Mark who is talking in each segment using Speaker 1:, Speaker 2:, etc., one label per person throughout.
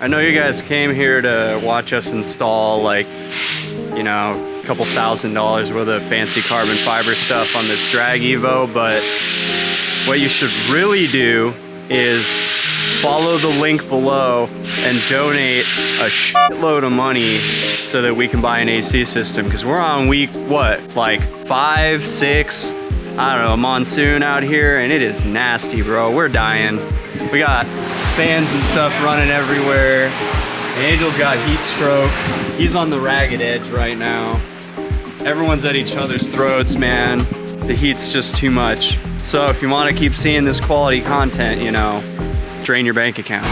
Speaker 1: I know you guys came here to watch us install like, you know, a couple $1,000s worth of fancy carbon fiber stuff on this Drag EVO, but what you should really do is follow the link below and donate a shitload of money so that we can buy an AC system, because we're on week, what, like 5, 6, I don't know, monsoon out here, and it is nasty, bro. We're dying. We got fans and stuff running everywhere. Angel's got heat stroke. He's on the ragged edge right now. Everyone's at each other's throats, man. The heat's just too much. So if you want to keep seeing this quality content, you know, drain your bank account.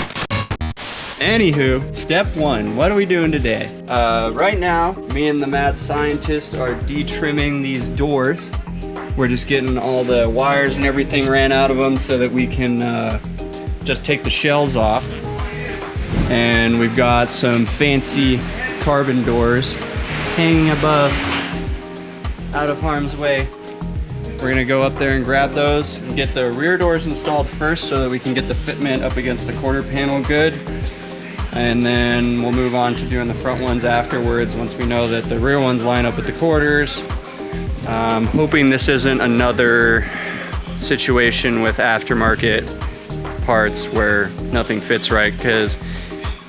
Speaker 1: Anywho, step one, what are we doing today? Right now, me and the mad scientist are detrimming these doors. We're just getting all the wires and everything ran out of them so that we can just take the shells off. And we've got some fancy carbon doors hanging above, out of harm's way. We're gonna go up there and grab those and get the rear doors installed first so that we can get the fitment up against the quarter panel good. And then we'll move on to doing the front ones afterwards once we know that the rear ones line up with the quarters. Hoping this isn't another situation with aftermarket parts where nothing fits right, because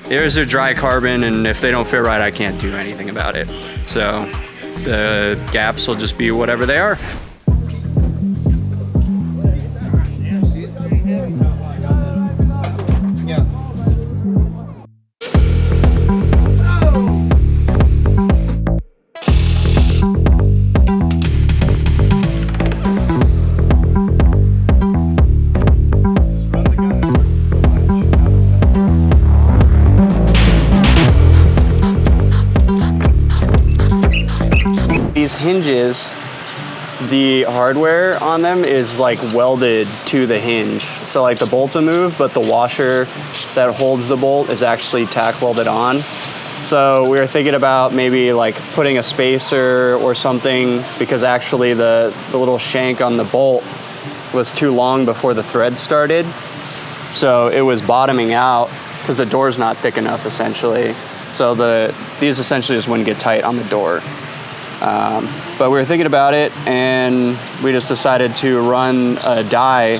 Speaker 1: there's a dry carbon, and if they don't fit right, I can't do anything about it. So the gaps will just be whatever they are. These hinges, the hardware on them is like welded to the hinge. So like the bolts will move, but the washer that holds the bolt is actually tack welded on. So we were thinking about maybe like putting a spacer or something, because actually the little shank on the bolt was too long before the thread started. So it was bottoming out because the door's not thick enough essentially. So these essentially just wouldn't get tight on the door. But we were thinking about it, and we just decided to run a die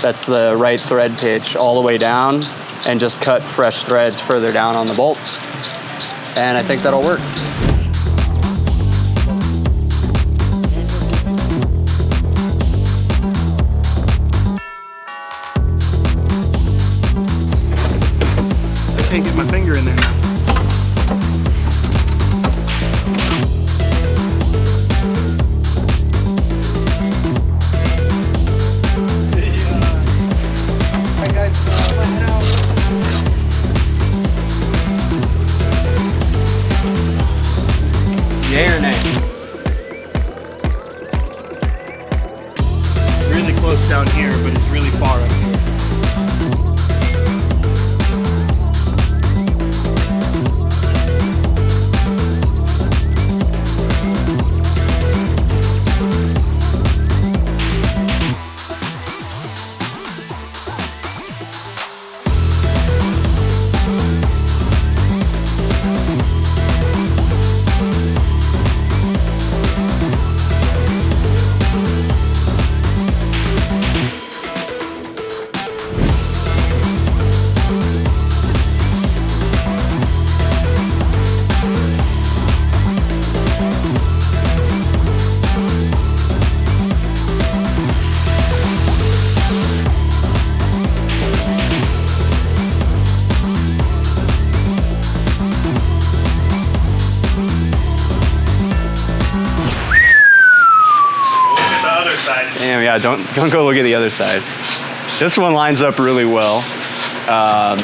Speaker 1: that's the right thread pitch all the way down and just cut fresh threads further down on the bolts. And I think that'll work.
Speaker 2: I can't get my finger in there now.
Speaker 1: Yay or nay?
Speaker 2: Really close down here, but it's really far up here.
Speaker 1: Damn, yeah, don't go look at the other side. This one lines up really well.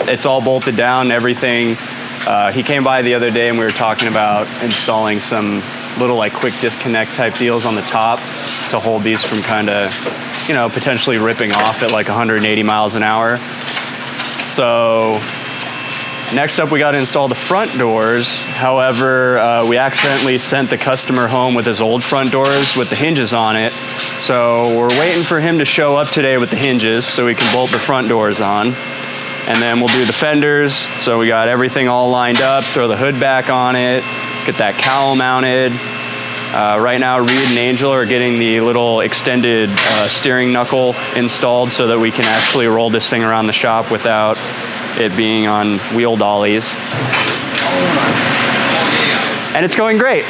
Speaker 1: It's all bolted down, everything. He came by the other day and we were talking about installing some little like quick disconnect type deals on the top to hold these from kind of, you know, potentially ripping off at like 180 miles an hour. So next up, we got to install the front doors. However, we accidentally sent the customer home with his old front doors with the hinges on it. So we're waiting for him to show up today with the hinges so we can bolt the front doors on. And then we'll do the fenders. So we got everything all lined up, throw the hood back on it, get that cowl mounted. Right now, Reed and Angel are getting the little extended steering knuckle installed so that we can actually roll this thing around the shop without it being on wheel dollies. And it's going great.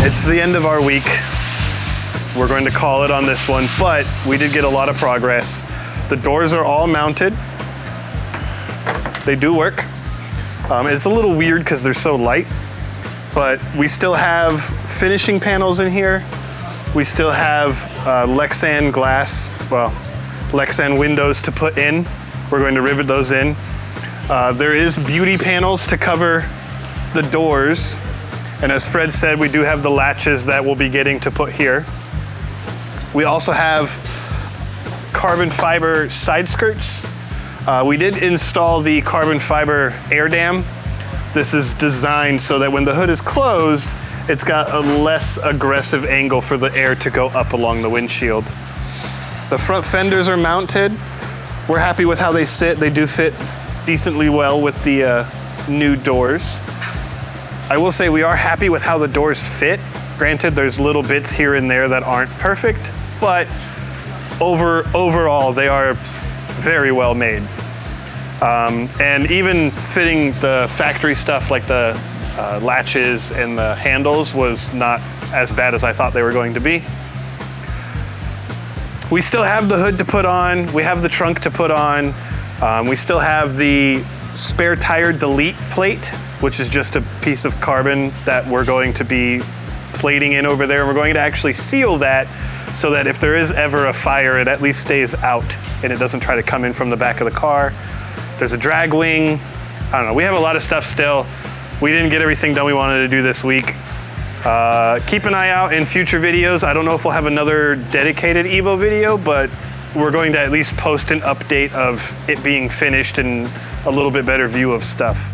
Speaker 2: It's the end of our week. We're going to call it on this one, but we did get a lot of progress. The doors are all mounted. They do work. It's a little weird because they're so light, but we still have finishing panels in here. We still have Lexan glass, well, Lexan windows to put in. We're going to rivet those in. There is beauty panels to cover the doors. And as Fred said, we do have the latches that we'll be getting to put here. We also have carbon fiber side skirts. We did install the carbon fiber air dam. This is designed so that when the hood is closed, it's got a less aggressive angle for the air to go up along the windshield. The front fenders are mounted. We're happy with how they sit. They do fit decently well with the new doors. I will say we are happy with how the doors fit. Granted, there's little bits here and there that aren't perfect, but overall, they are very well made. And even fitting the factory stuff like the latches and the handles was not as bad as I thought they were going to be. We still have the hood to put on. We have the trunk to put on. We still have the spare tire delete plate, which is just a piece of carbon that we're going to be plating in over there. We're going to actually seal that so that if there is ever a fire, it at least stays out and it doesn't try to come in from the back of the car. There's a drag wing. I don't know, we have a lot of stuff still. We didn't get everything done we wanted to do this week. Keep an eye out in future videos. I don't know if we'll have another dedicated Evo video, but we're going to at least post an update of it being finished and a little bit better view of stuff.